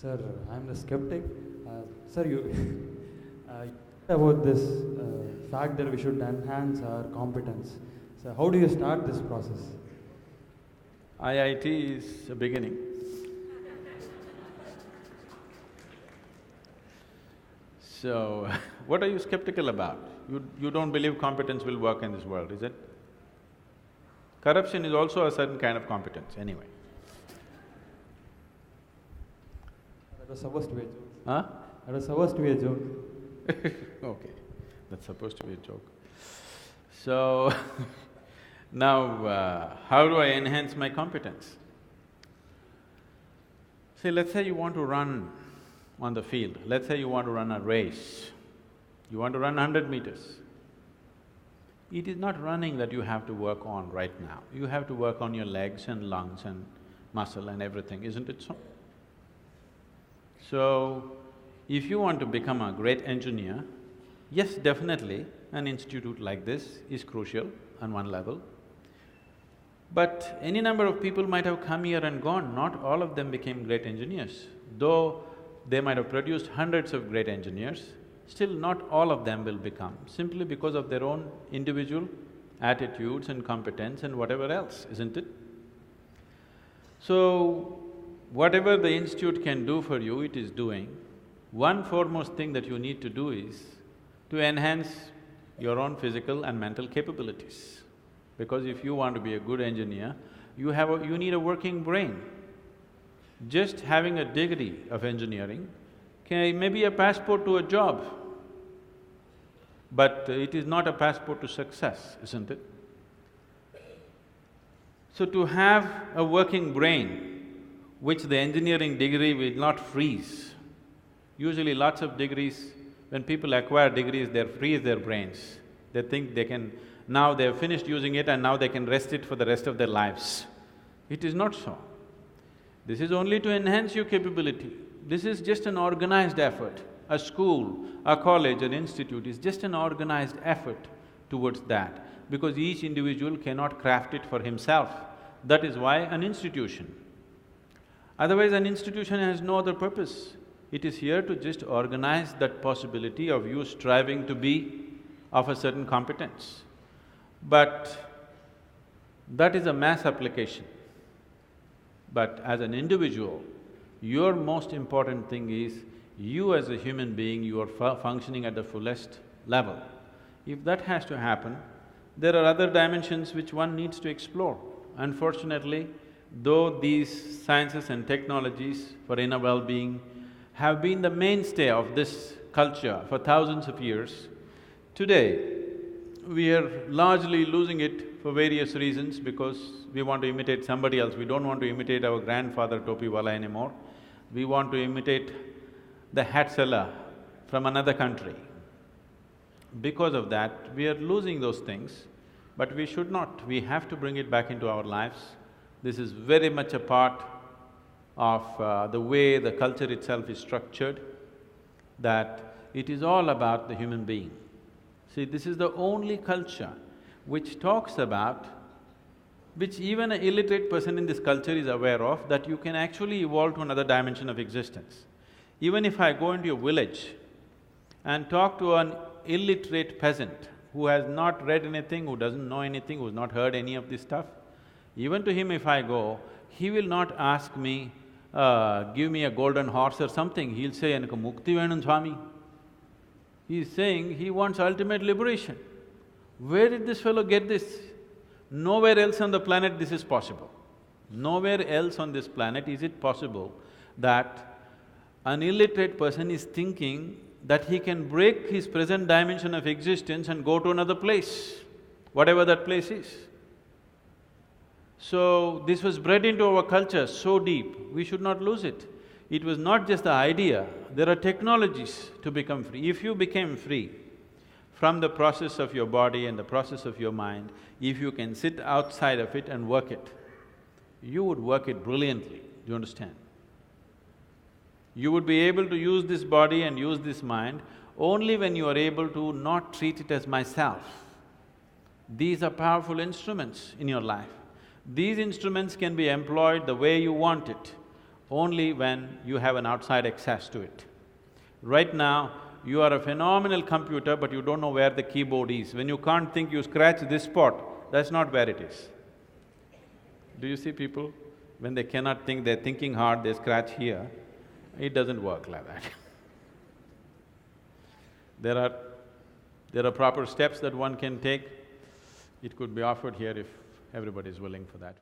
Sir, I'm the skeptic. Sir, you about this fact that we should enhance our competence. So, how do you start this process? IIT is a beginning. So, what are you skeptical about? You don't believe competence will work in this world, is it? Corruption is also a certain kind of competence, anyway. That was supposed to be a joke. Huh? That was supposed to be a joke. Okay, that's supposed to be a joke. So, now, how do I enhance my competence? See, let's say you want to run on the field, let's say you want to run a race, you want to run 100 meters. It is not running that you have to work on right now, you have to work on your legs and lungs and muscle and everything, isn't it so? So, if you want to become a great engineer, yes, definitely an institute like this is crucial on one level. But any number of people might have come here and gone, not all of them became great engineers. Though they might have produced hundreds of great engineers, still not all of them will become, simply because of their own individual attitudes and competence and whatever else, isn't it? So, whatever the institute can do for you, it is doing. One foremost thing that you need to do is to enhance your own physical and mental capabilities. Because if you want to be a good engineer, you need a working brain. Just having a degree of engineering may be a passport to a job, but it is not a passport to success, isn't it? So to have a working brain, which the engineering degree will not freeze. Usually lots of degrees, when people acquire degrees, they freeze their brains. They think they can… now they've finished using it and now they can rest it for the rest of their lives. It is not so. This is only to enhance your capability. This is just an organized effort. A school, a college, an institute is just an organized effort towards that, because each individual cannot craft it for himself. That is why an institution. Otherwise, an institution has no other purpose. It is here to just organize that possibility of you striving to be of a certain competence. But that is a mass application. But as an individual, your most important thing is you as a human being, you are functioning at the fullest level. If that has to happen, there are other dimensions which one needs to explore. Unfortunately, though these sciences and technologies for inner well-being have been the mainstay of this culture for thousands of years, today we are largely losing it for various reasons, because we want to imitate somebody else. We don't want to imitate our grandfather Topiwala anymore. We want to imitate the hat seller from another country. Because of that, we are losing those things, but we should not. We have to bring it back into our lives. This is very much a part of the way the culture itself is structured, that it is all about the human being. See, this is the only culture which talks about, which even an illiterate person in this culture is aware of, that you can actually evolve to another dimension of existence. Even if I go into a village and talk to an illiterate peasant who has not read anything, who doesn't know anything, who's not heard any of this stuff, even to him if I go, he will not ask me, give me a golden horse or something, he'll say, "Enakku mukti venum Swami." He's saying he wants ultimate liberation. Where did this fellow get this? Nowhere else on the planet this is possible. Nowhere else on this planet is it possible that an illiterate person is thinking that he can break his present dimension of existence and go to another place, whatever that place is. So, this was bred into our culture so deep, we should not lose it. It was not just the idea, there are technologies to become free. If you became free from the process of your body and the process of your mind, if you can sit outside of it and work it, you would work it brilliantly, do you understand? You would be able to use this body and use this mind only when you are able to not treat it as myself. These are powerful instruments in your life. These instruments can be employed the way you want it. only when you have an outside access to it. Right now, you are a phenomenal computer, but you don't know where the keyboard is. When you can't think, you scratch this spot, that's not where it is. Do you see people? When they cannot think, they're thinking hard, they scratch here. It doesn't work like that. There are proper steps that one can take. It could be offered here if everybody is willing for that.